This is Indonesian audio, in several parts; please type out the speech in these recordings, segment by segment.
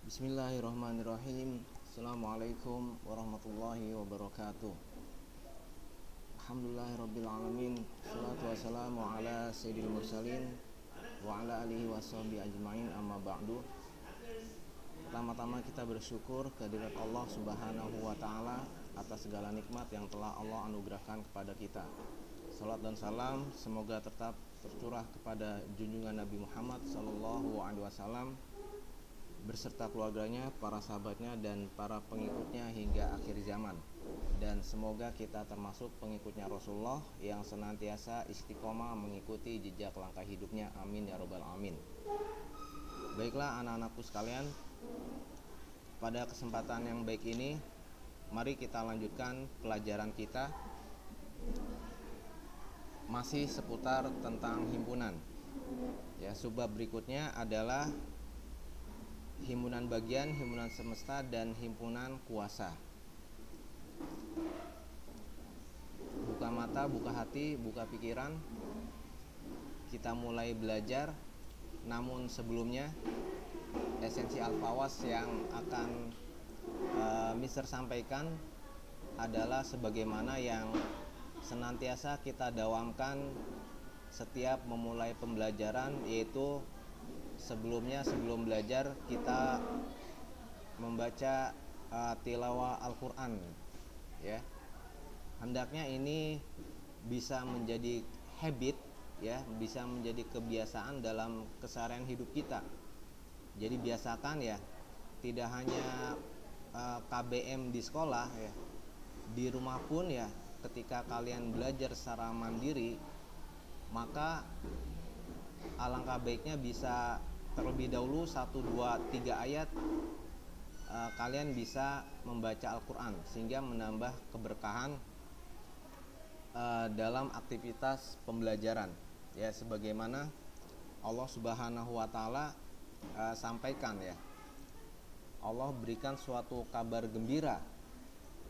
Bismillahirrahmanirrahim. Assalamualaikum warahmatullahi wabarakatuh. Alhamdulillahirrabbilalamin. Salatu wassalamu ala sayyidil mursalin wa ala alihi washabihi ajma'in, amma ba'du. Pertama-tama kita bersyukur kehadirat Allah subhanahu wa ta'ala atas segala nikmat yang telah Allah anugerahkan kepada kita. Salat dan salam semoga tetap tercurah kepada junjungan Nabi Muhammad SAW berserta keluarganya, para sahabatnya, dan para pengikutnya hingga akhir zaman. Dan semoga kita termasuk pengikutnya Rasulullah yang senantiasa istiqomah mengikuti jejak langkah hidupnya. Amin ya robbal alamin. Baiklah anak-anakku sekalian, pada kesempatan yang baik ini mari kita lanjutkan pelajaran kita masih seputar tentang himpunan. Ya, subbab berikutnya adalah himpunan bagian, himpunan semesta, dan himpunan kuasa. Buka mata, buka hati, buka pikiran. Kita mulai belajar. Namun sebelumnya, esensi al-fawas yang akan Mister sampaikan adalah sebagaimana yang senantiasa kita dawamkan setiap memulai pembelajaran, yaitu sebelum belajar kita membaca tilawah Al-Quran, ya. Hendaknya ini bisa menjadi habit, ya, bisa menjadi kebiasaan dalam keseharian hidup kita. Jadi biasakan, ya, tidak hanya KBM di sekolah, ya, di rumah pun, ya, ketika kalian belajar secara mandiri, maka alangkah baiknya bisa terlebih dahulu 1, 2, 3 ayat kalian bisa membaca Al-Quran sehingga menambah keberkahan dalam aktivitas pembelajaran, ya, sebagaimana Allah Subhanahu wa Ta'ala sampaikan, ya. Allah berikan suatu kabar gembira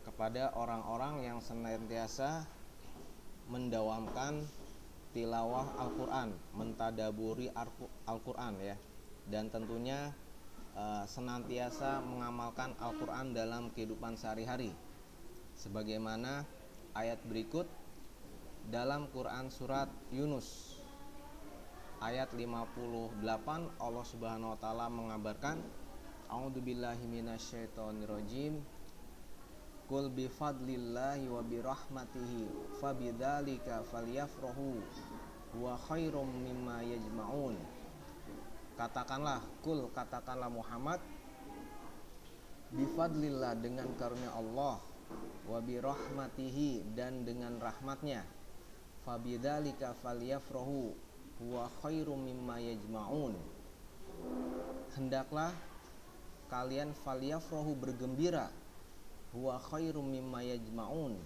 kepada orang-orang yang senantiasa mendawamkan tilawah Al-Quran, mentadaburi Al-Quran, ya, dan tentunya senantiasa mengamalkan Al-Quran dalam kehidupan sehari-hari. Sebagaimana ayat berikut dalam Quran surat Yunus ayat 58, Allah Subhanahu wa Ta'ala mengabarkan, A'udzubillahi minasyaitonirrajim, Qul bifadlillahi wa birahmatihi fabidzalika falyafrahu huwa khairum mimma yajma'un. Katakanlah, katakanlah Muhammad, bifadlillah, dengan karunia Allah, wa birahmatihi, dan dengan rahmatnya, fabidzalika falyafrahu huwa khairum mimma yajma'un. Hendaklah kalian falyafrahu, bergembira, huwa khairum mimma yajma'un,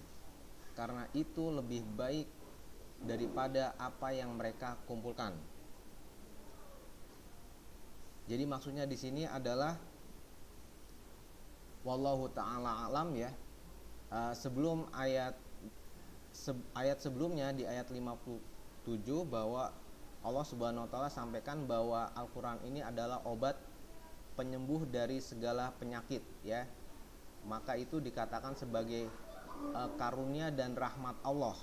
karena itu lebih baik daripada apa yang mereka kumpulkan. Jadi maksudnya di sini adalah wallahu ta'ala alam, ya. Sebelum ayat sebelumnya di ayat 57 bahwa Allah Subhanahu wa Ta'ala sampaikan bahwa Al-Quran ini adalah obat penyembuh dari segala penyakit, ya. Maka itu dikatakan sebagai karunia dan rahmat Allah,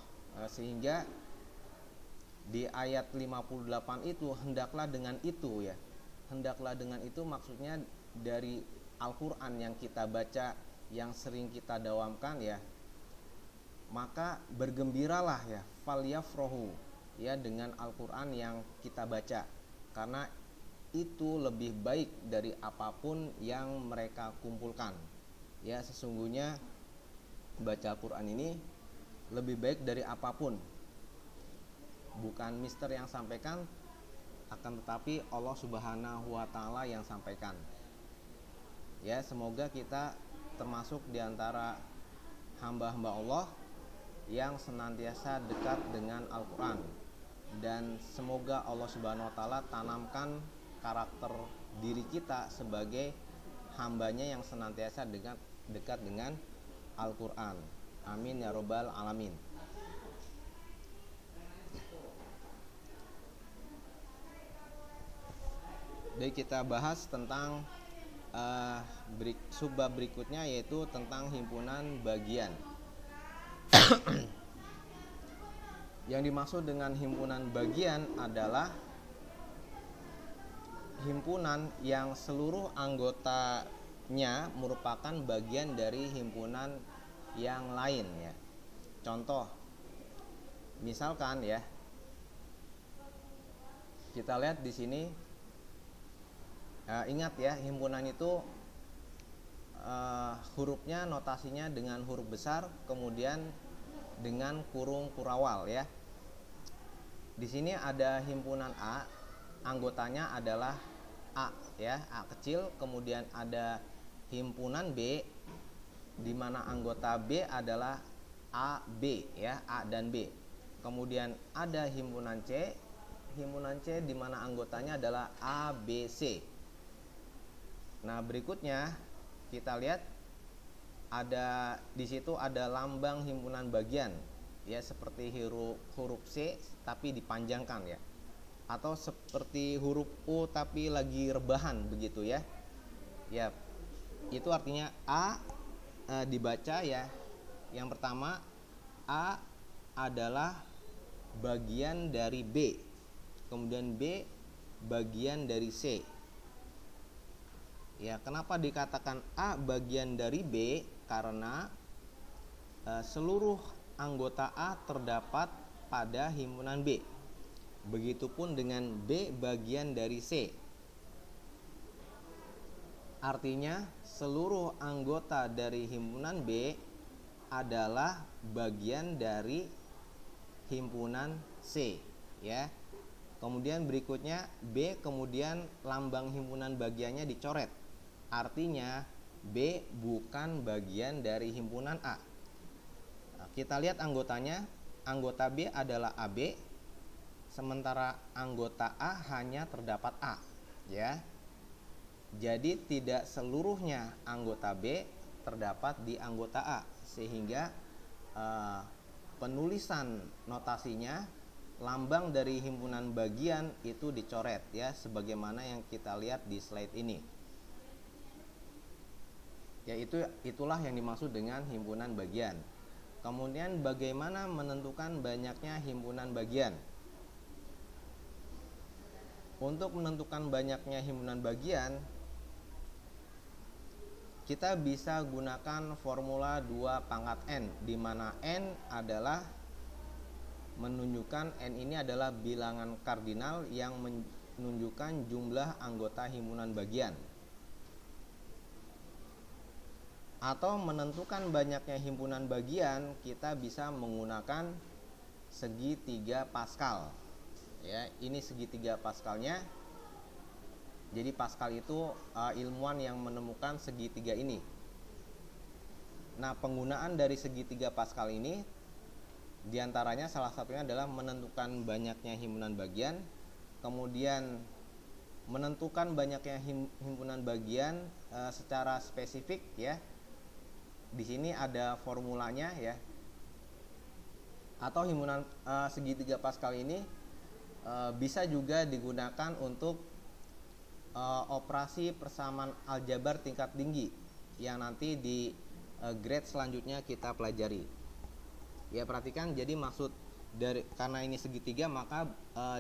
sehingga di ayat 58 itu hendaklah dengan itu, ya. Hendaklah dengan itu maksudnya dari Al-Quran yang kita baca, yang sering kita dawamkan, ya. Maka bergembiralah, ya, falyafrahu, ya, dengan Al-Quran yang kita baca, karena itu lebih baik dari apapun yang mereka kumpulkan. Ya, sesungguhnya baca Al-Quran ini lebih baik dari apapun. Bukan Mister yang sampaikan, akan tetapi Allah Subhanahu wa Ta'ala yang sampaikan. Ya, semoga kita termasuk di antara hamba-hamba Allah yang senantiasa dekat dengan Al-Quran, dan semoga Allah Subhanahu wa Ta'ala tanamkan karakter diri kita sebagai hambanya yang senantiasa dekat dengan Al-Quran. Amin ya robbal alamin. Jadi kita bahas tentang subbab berikutnya yaitu tentang himpunan bagian. Yang dimaksud dengan himpunan bagian adalah himpunan yang seluruh anggotanya merupakan bagian dari himpunan yang lain ya. Contoh, misalkan ya, kita lihat di sini, ingat ya, himpunan itu hurufnya notasinya dengan huruf besar, kemudian dengan kurung kurawal ya. Di sini ada himpunan A, anggotanya adalah A ya, A kecil, kemudian ada himpunan B di mana anggota B adalah A, B ya, A dan B. Kemudian ada himpunan C di mana anggotanya adalah A, B, C. Nah, berikutnya kita lihat ada di situ ada lambang himpunan bagian ya, seperti huruf C tapi dipanjangkan ya, atau seperti huruf U tapi lagi rebahan begitu ya. Ya, itu artinya A dibaca ya. Yang pertama, A adalah bagian dari B, kemudian B bagian dari C. Ya, kenapa dikatakan A bagian dari B? Karena seluruh anggota A terdapat pada himpunan B. Begitupun dengan B bagian dari C. Artinya seluruh anggota dari himpunan B adalah bagian dari himpunan C ya. Kemudian berikutnya B, kemudian lambang himpunan bagiannya dicoret. Artinya B bukan bagian dari himpunan A. Nah, kita lihat anggotanya. Anggota B adalah AB, sementara anggota A hanya terdapat A ya. Jadi tidak seluruhnya anggota B terdapat di anggota A, sehingga penulisan notasinya lambang dari himpunan bagian itu dicoret ya, sebagaimana yang kita lihat di slide ini. Ya, itulah yang dimaksud dengan himpunan bagian. Kemudian bagaimana menentukan banyaknya himpunan bagian? Untuk menentukan banyaknya himpunan bagian, kita bisa gunakan formula 2 pangkat N, di mana N adalah menunjukkan, N ini adalah bilangan kardinal yang menunjukkan jumlah anggota himpunan bagian. Atau menentukan banyaknya himpunan bagian, kita bisa menggunakan segitiga Pascal. Ya, ini segitiga Pascalnya. Jadi Pascal itu ilmuwan yang menemukan segitiga ini. Nah, penggunaan dari segitiga Pascal ini diantaranya salah satunya adalah menentukan banyaknya himpunan bagian, kemudian menentukan banyaknya himpunan bagian secara spesifik ya. Di sini ada formulanya ya. Atau himpunan segitiga Pascal ini bisa juga digunakan untuk operasi persamaan aljabar tingkat tinggi yang nanti di grade selanjutnya kita pelajari. Ya, perhatikan, jadi maksud dari, karena ini segitiga, maka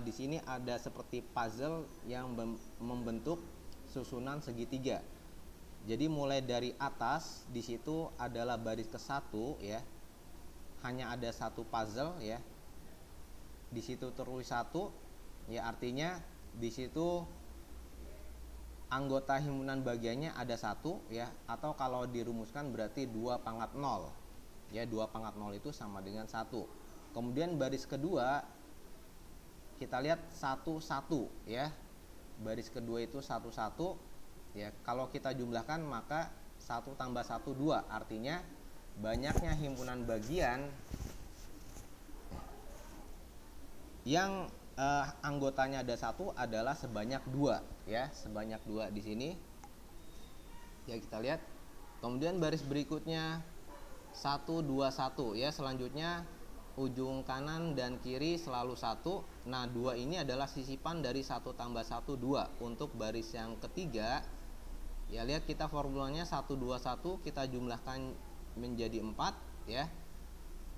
di sini ada seperti puzzle yang membentuk susunan segitiga. Jadi mulai dari atas di situ adalah baris ke-1 ya. Hanya ada satu puzzle ya. Di situ tertulis 1 ya, artinya di situ anggota himpunan bagiannya ada 1 ya, atau kalau dirumuskan berarti 2 pangkat 0. Ya, 2 pangkat 0 itu sama dengan 1. Kemudian baris kedua kita lihat 1 1 ya. Baris kedua itu 1 1 ya. Kalau kita jumlahkan maka 1 tambah 1 2, artinya banyaknya himpunan bagian yang anggotanya ada 1 adalah sebanyak 2 ya, sebanyak 2 di sini. Ya, kita lihat. Kemudian baris berikutnya 1 2 1 ya. Selanjutnya ujung kanan dan kiri selalu 1. Nah, 2 ini adalah sisipan dari 1 tambah 1 2. Untuk baris yang ketiga Ya, lihat kita formulanya 121 kita jumlahkan menjadi 4 ya.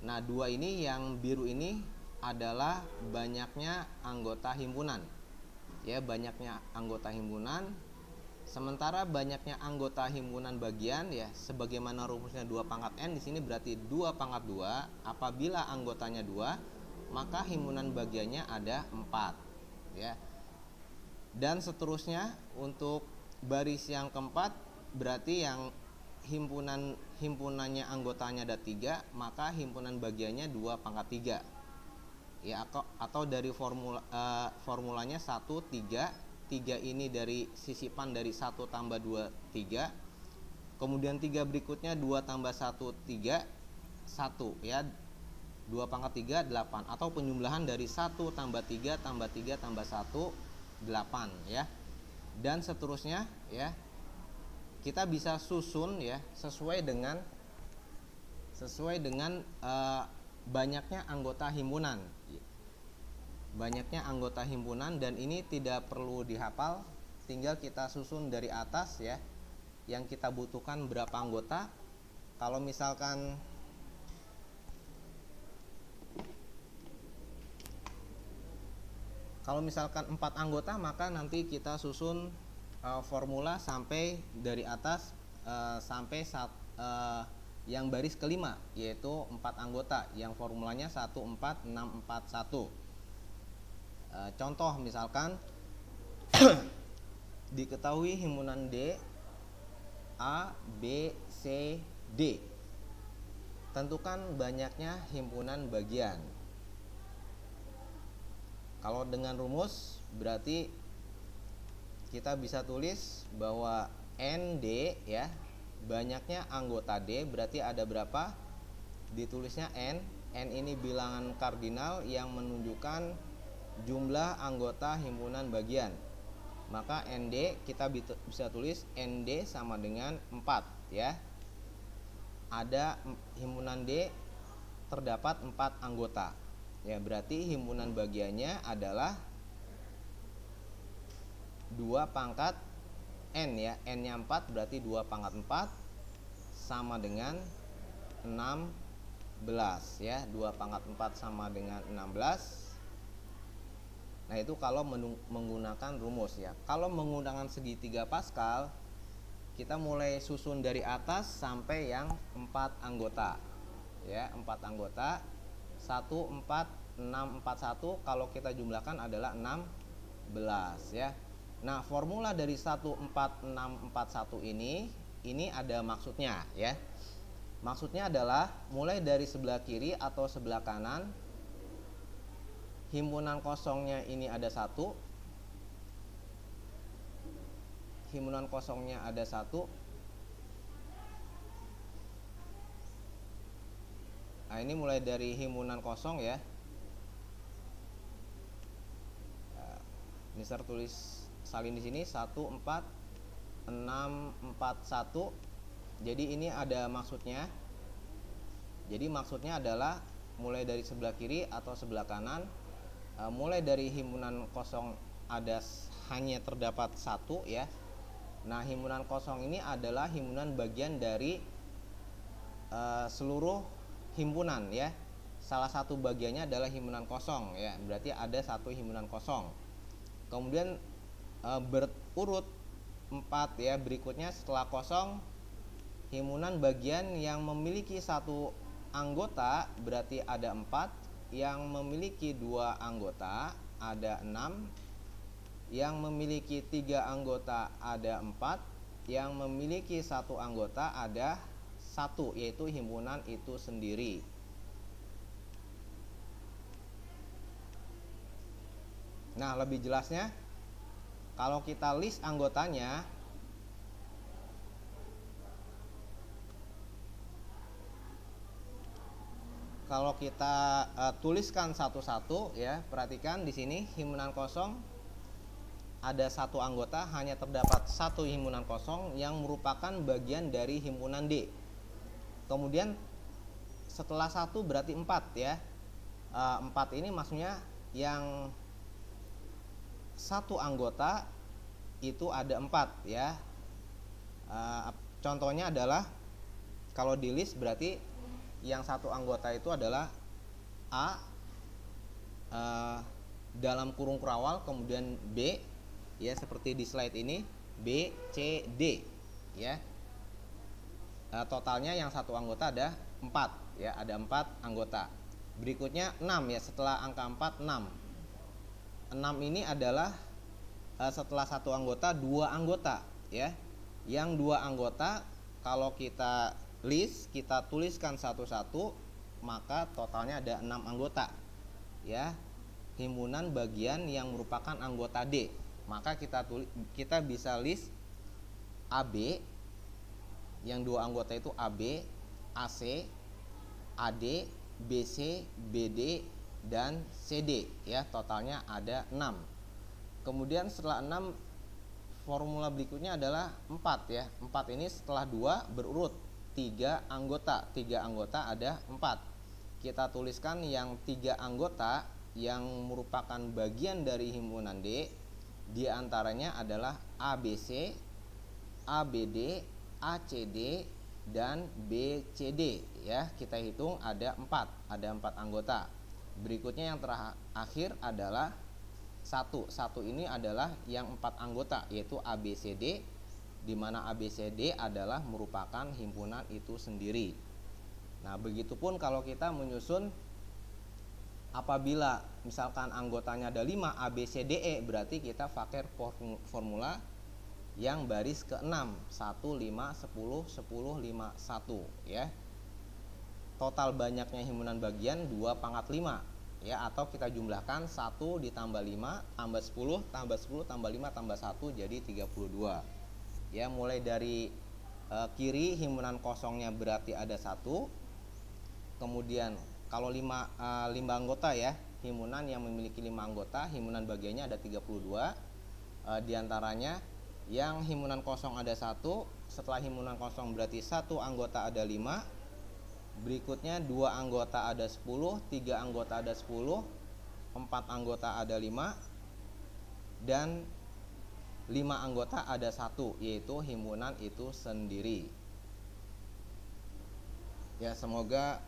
Nah, 2 ini yang biru ini adalah banyaknya anggota himpunan. Ya, banyaknya anggota himpunan. Sementara banyaknya anggota himpunan bagian ya, sebagaimana rumusnya 2 pangkat N, di sini berarti 2 pangkat 2. Apabila anggotanya 2, maka himpunan bagiannya ada 4 ya. Dan seterusnya untuk baris yang keempat, berarti yang himpunannya anggotanya ada 3, maka himpunan bagiannya 2 pangkat 3 ya, atau dari formulanya 1 3. 3 ini dari sisipan dari 1 tambah 2 3, kemudian 3 berikutnya 2 tambah 1 3 1 ya, 2 pangkat 3 8, atau penjumlahan dari 1 tambah 3 tambah 3 tambah 1 8 ya. Dan seterusnya ya, kita bisa susun ya sesuai dengan banyaknya anggota himpunan. Banyaknya anggota himpunan, dan ini tidak perlu dihafal, tinggal kita susun dari atas ya, yang kita butuhkan berapa anggota. Kalau misalkan Kalau misalkan 4 anggota, maka nanti kita susun formula sampai dari atas sampai yang baris kelima, yaitu 4 anggota yang formulanya 1 4 6 4 1. Contoh misalkan diketahui himpunan D A B C D. Tentukan banyaknya himpunan bagian. Kalau dengan rumus berarti kita bisa tulis bahwa ND ya, banyaknya anggota D berarti ada berapa? Ditulisnya N. N ini bilangan kardinal yang menunjukkan jumlah anggota himpunan bagian. Maka ND kita bisa tulis ND sama dengan 4 ya. Ada himpunan D terdapat 4 anggota. Ya, berarti himpunan bagiannya adalah 2 pangkat N ya. N-nya 4 berarti 2 pangkat 4 sama dengan 16 ya. 2 pangkat 4 sama dengan 16. Nah, itu kalau menggunakan rumus ya. Kalau menggunakan segitiga Pascal, kita mulai susun dari atas sampai yang 4 anggota. Ya, 4 anggota. 1 4 6 4 1 kalau kita jumlahkan adalah 16 ya. Nah, formula dari 1 4 6 4 1 ini ada maksudnya ya. Maksudnya adalah mulai dari sebelah kiri atau sebelah kanan, himpunan kosongnya ini ada 1. Himpunan kosongnya ada 1. Nah, ini mulai dari himpunan kosong ya. Mister tulis salin di sini 1 4 6 4 1. Jadi ini ada maksudnya. Jadi maksudnya adalah mulai dari sebelah kiri atau sebelah kanan, mulai dari himpunan kosong ada hanya terdapat 1 ya. Nah, himpunan kosong ini adalah himpunan bagian dari seluruh himpunan ya. Salah satu bagiannya adalah himpunan kosong ya. Berarti ada 1 himpunan kosong. Kemudian berurut 4 ya. Berikutnya setelah kosong, himpunan bagian yang memiliki 1 anggota berarti ada 4, yang memiliki 2 anggota ada 6, yang memiliki 3 anggota ada 4, yang memiliki 1 anggota ada 1, yaitu himpunan itu sendiri. Nah, lebih jelasnya kalau kita list anggotanya, kalau kita tuliskan satu-satu ya, perhatikan di sini himpunan kosong ada 1 anggota, hanya terdapat 1 himpunan kosong yang merupakan bagian dari himpunan D. Kemudian setelah 1 berarti 4 ya. 4 ini maksudnya yang 1 anggota itu ada 4 ya. Contohnya adalah kalau di list berarti yang satu anggota itu adalah A dalam kurung kurawal, kemudian B, ya seperti di slide ini, B, C, D, ya. Totalnya yang satu anggota ada 4, ya, ada 4 anggota. Berikutnya 6, ya, setelah angka 4 6. 6 ini adalah setelah satu anggota 2 anggota, ya. Yang 2 anggota kalau kita list, kita tuliskan satu-satu, maka totalnya ada 6 anggota, ya. Himpunan bagian yang merupakan anggota D. Maka kita bisa list AB, yang 2 anggota itu AB, AC, AD, BC, BD, dan CD, ya. Totalnya ada 6. Kemudian setelah 6, formula berikutnya adalah 4, ya. 4 ini setelah 2 berurut 3 anggota. 3 anggota ada 4. Kita tuliskan yang 3 anggota yang merupakan bagian dari himpunan D, di antaranya adalah ABC, ABD, ACD, dan BCD, ya. Kita hitung ada 4 anggota. Berikutnya yang terakhir adalah 1 ini adalah yang 4 anggota, yaitu ABCD, di mana ABCD adalah merupakan himpunan itu sendiri. Nah, begitupun kalau kita menyusun, apabila misalkan anggotanya ada 5 ABCDE, berarti kita pakai formula yang baris ke-6, 1 5 10 10 5 1, ya. Total banyaknya himpunan bagian 2 pangkat 5, ya, atau kita jumlahkan 1 ditambah 5 tambah 10 tambah 10 tambah 5 tambah 1 jadi 32. Ya, mulai dari kiri himpunan kosongnya berarti ada 1. Kemudian kalau 5 anggota, ya, himpunan yang memiliki 5 anggota, himpunan bagiannya ada 32. Di antaranya yang himpunan kosong ada 1. Setelah himpunan kosong berarti 1 anggota ada 5. Berikutnya 2 anggota ada 10, 3 anggota ada 10, 4 anggota ada 5, dan 5 anggota ada 1, yaitu himpunan itu sendiri. Ya, semoga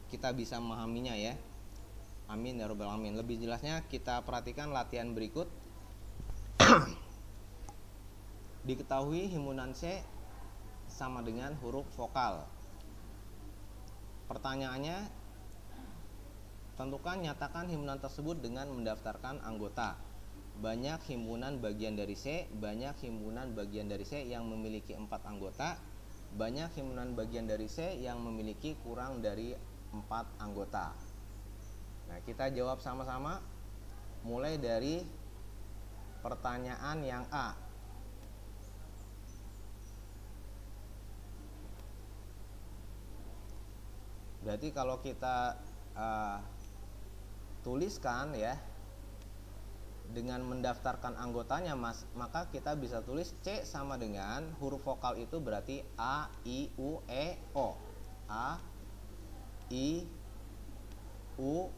kita bisa memahaminya, ya. Amin ya rabbal alamin. Lebih jelasnya kita perhatikan latihan berikut. Diketahui himpunan C sama dengan huruf vokal. Pertanyaannya, tentukan, nyatakan himpunan tersebut dengan mendaftarkan anggota. Banyak himpunan bagian dari C, banyak himpunan bagian dari C yang memiliki 4 anggota, banyak himpunan bagian dari C yang memiliki kurang dari 4 anggota. Nah, kita jawab sama-sama mulai dari pertanyaan yang A. Berarti kalau kita tuliskan, ya, dengan mendaftarkan anggotanya, maka kita bisa tulis C sama dengan huruf vokal itu berarti A, I, U, E, O. A, I, U,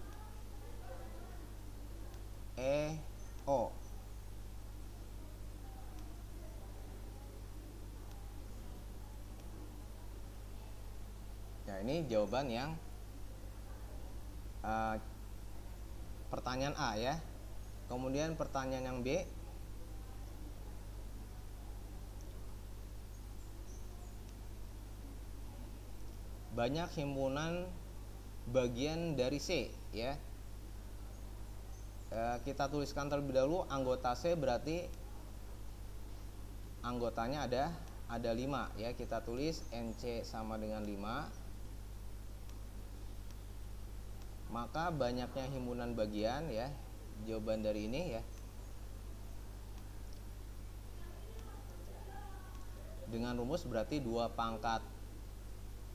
E, O. Ya, ini jawaban yang pertanyaan A, ya. Kemudian pertanyaan yang B. Banyak himpunan bagian dari C, ya. Kita tuliskan terlebih dahulu anggota C, berarti anggotanya ada 5, ya. Kita tulis NC sama dengan 5. Maka banyaknya himpunan bagian, ya, jawaban dari ini, ya, dengan rumus berarti 2 pangkat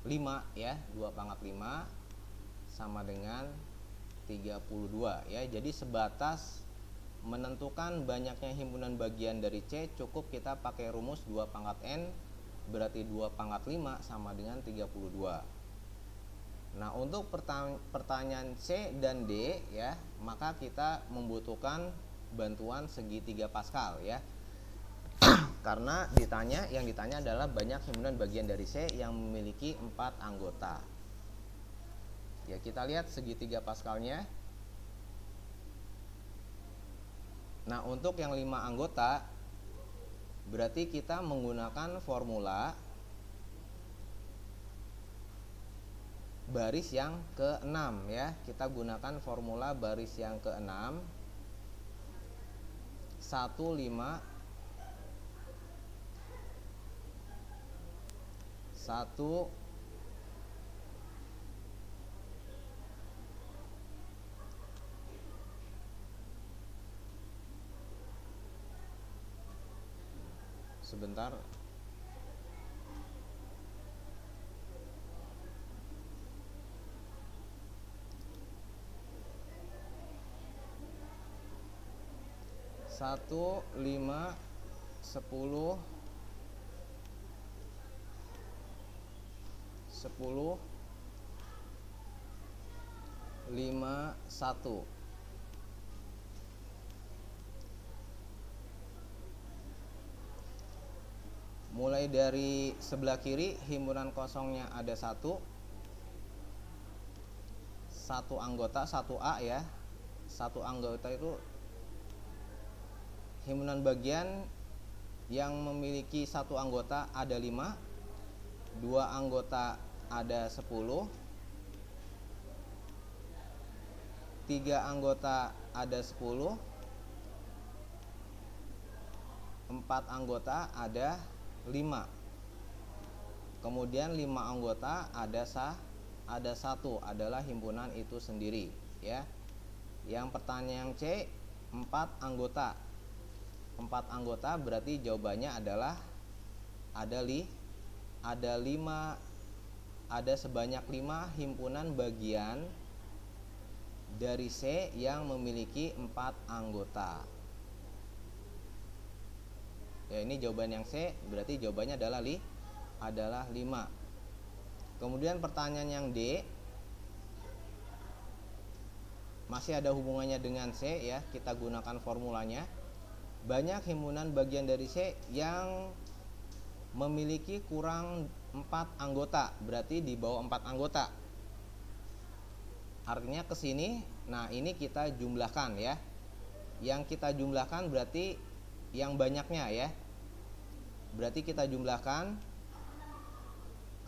5, ya. 2 pangkat 5 sama dengan 32, ya. Jadi sebatas menentukan banyaknya himpunan bagian dari C, cukup kita pakai rumus 2 pangkat N, berarti 2 pangkat 5 sama dengan 32. Nah, untuk pertanyaan C dan D, ya, maka kita membutuhkan bantuan segitiga Pascal, ya. Karena yang ditanya adalah banyak himpunan bagian dari C yang memiliki 4 anggota. Ya, kita lihat segitiga Pascalnya. Nah, untuk yang 5 anggota berarti kita menggunakan formula baris yang ke-6 ya. Kita gunakan formula baris yang ke-6. 1 5 1 sebentar. Satu, 5, 10, 10, 5, 1. Mulai dari sebelah kiri himpunan kosongnya ada 1 anggota, 1A ya. 1 anggota itu himpunan bagian yang memiliki 1 anggota ada 5, 2 anggota ada 10, 3 anggota ada 10, 4 anggota ada 5. Kemudian 5 anggota ada 1 adalah himpunan itu sendiri ya. Yang pertanyaan yang C 4 anggota. 4 anggota berarti jawabannya adalah ada 5 sebanyak 5 himpunan bagian dari C yang memiliki 4 anggota. Ya, ini jawaban yang C, berarti jawabannya adalah 5. Kemudian pertanyaan yang D masih ada hubungannya dengan C ya, kita gunakan formulanya. Banyak himpunan bagian dari C yang memiliki kurang 4 anggota, berarti di bawah 4 anggota. Artinya ke sini, nah ini kita jumlahkan ya. Yang kita jumlahkan berarti yang banyaknya ya. Berarti kita jumlahkan,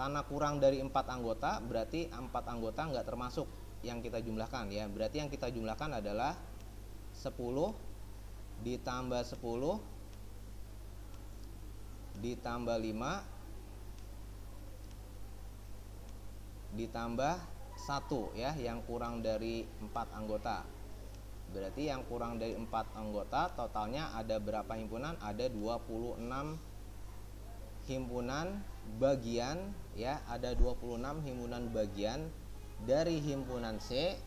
karena kurang dari 4 anggota berarti 4 anggota nggak termasuk yang kita jumlahkan ya. Berarti yang kita jumlahkan adalah 10 ditambah 10 ditambah 5 ditambah 1 ya, yang kurang dari 4 anggota. Berarti yang kurang dari 4 anggota totalnya ada berapa himpunan? Ada 26 himpunan bagian ya, ada 26 himpunan bagian dari himpunan C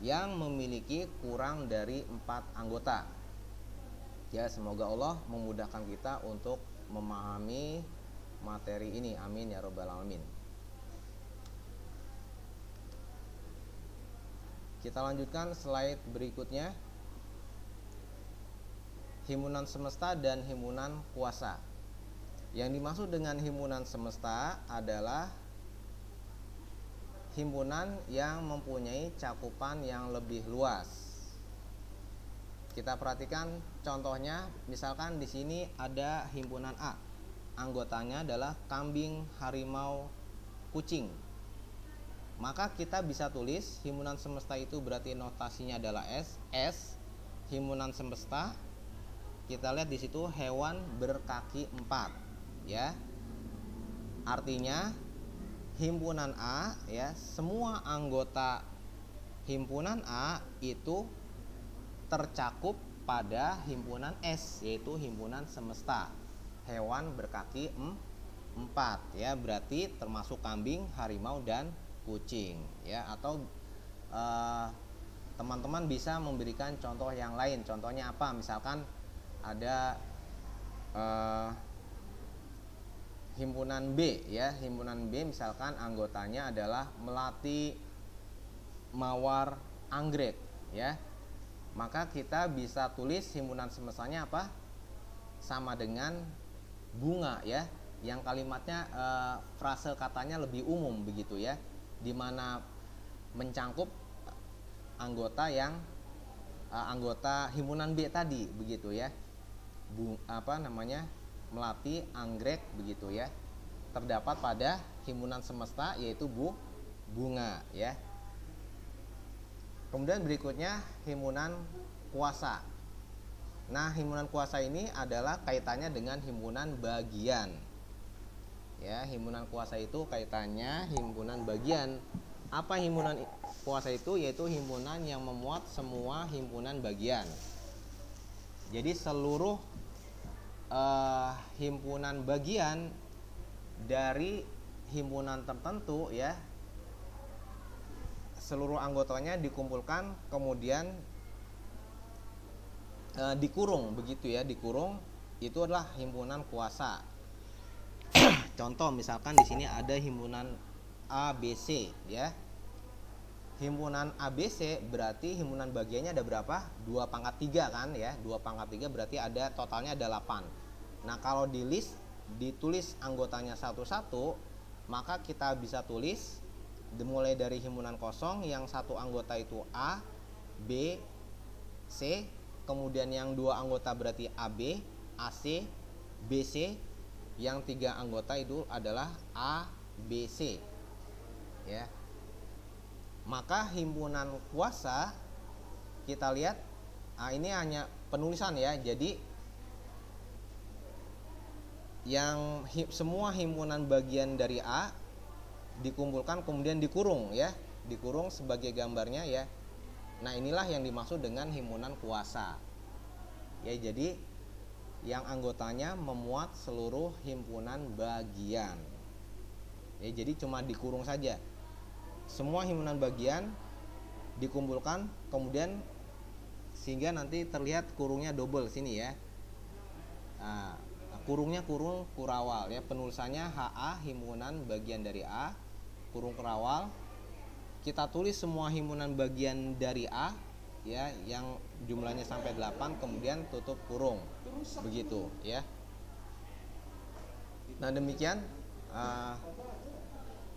yang memiliki kurang dari 4 anggota. Ya, semoga Allah memudahkan kita untuk memahami materi ini. Amin ya rabbal alamin. Kita lanjutkan slide berikutnya. Himpunan semesta dan himpunan kuasa. Yang dimaksud dengan himpunan semesta adalah himpunan yang mempunyai cakupan yang lebih luas. Kita perhatikan contohnya, misalkan di sini ada himpunan A. Anggotanya adalah kambing, harimau, kucing. Maka kita bisa tulis himpunan semesta itu berarti notasinya adalah S. Himpunan semesta, kita lihat di situ hewan berkaki 4 ya. Artinya himpunan A ya, semua anggota himpunan A itu tercakup pada himpunan S, yaitu himpunan semesta hewan berkaki 4 ya. Berarti termasuk kambing, harimau, dan kucing ya. Atau teman-teman bisa memberikan contoh yang lain. Contohnya apa? Misalkan ada himpunan B ya. Himpunan B misalkan anggotanya adalah melati, mawar, anggrek ya. Maka kita bisa tulis himpunan semestanya apa? Sama dengan bunga ya, yang kalimatnya frase katanya lebih umum begitu ya, dimana mencangkup anggota yang anggota himpunan B tadi begitu ya. Melati, anggrek begitu ya, terdapat pada himpunan semesta yaitu bunga ya. Kemudian berikutnya himpunan kuasa. Nah, himpunan kuasa ini adalah kaitannya dengan himpunan bagian. Ya, himpunan kuasa itu kaitannya himpunan bagian. Apa himpunan kuasa itu? Yaitu himpunan yang memuat semua himpunan bagian. Jadi seluruh himpunan bagian dari himpunan tertentu ya, seluruh anggotanya dikumpulkan kemudian dikurung begitu ya, dikurung, itu adalah himpunan kuasa. Contoh misalkan di sini ada himpunan ABC ya. Himpunan ABC berarti himpunan bagiannya ada berapa? 2/3 kan ya. 2/3 berarti ada totalnya ada 8. Nah, kalau ditulis anggotanya satu-satu, maka kita bisa tulis dimulai dari himpunan kosong, yang satu anggota itu A, B, C, kemudian yang 2 anggota berarti AB, AC, BC, yang 3 anggota itu adalah ABC ya. Maka himpunan kuasa kita lihat, ini hanya penulisan ya, jadi yang semua himpunan bagian dari A dikumpulkan kemudian dikurung ya, dikurung sebagai gambarnya ya. Nah, inilah yang dimaksud dengan himpunan kuasa ya. Jadi yang anggotanya memuat seluruh himpunan bagian ya, jadi cuma dikurung saja. Semua himpunan bagian dikumpulkan kemudian sehingga nanti terlihat kurungnya double sini ya. Nah, kurungnya kurung kurawal ya, penulisannya HA, himpunan bagian dari A, kurung kurawal. Kita tulis semua himpunan bagian dari A ya, yang jumlahnya sampai 8, kemudian tutup kurung begitu ya. Nah, demikian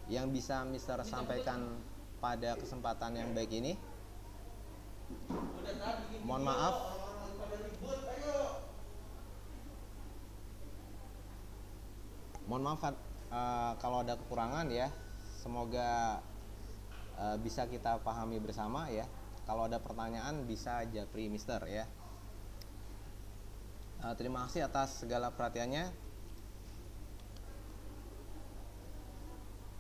yang bisa Mister sampaikan pada kesempatan yang baik ini. Mohon maaf kalau ada kekurangan ya. Semoga bisa kita pahami bersama ya. Kalau ada pertanyaan bisa japri Mister ya. Terima kasih atas segala perhatiannya.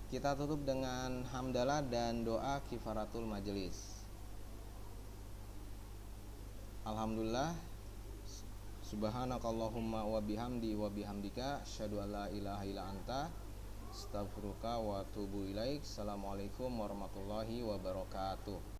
Kita tutup dengan hamdalah dan doa kifaratul majelis. Alhamdulillah, subhanakallahumma wa bihamdika asyhadu alla ilaha illa anta astaghfiruka wa atubu ilaik. Assalamualaikum warahmatullahi wabarakatuh.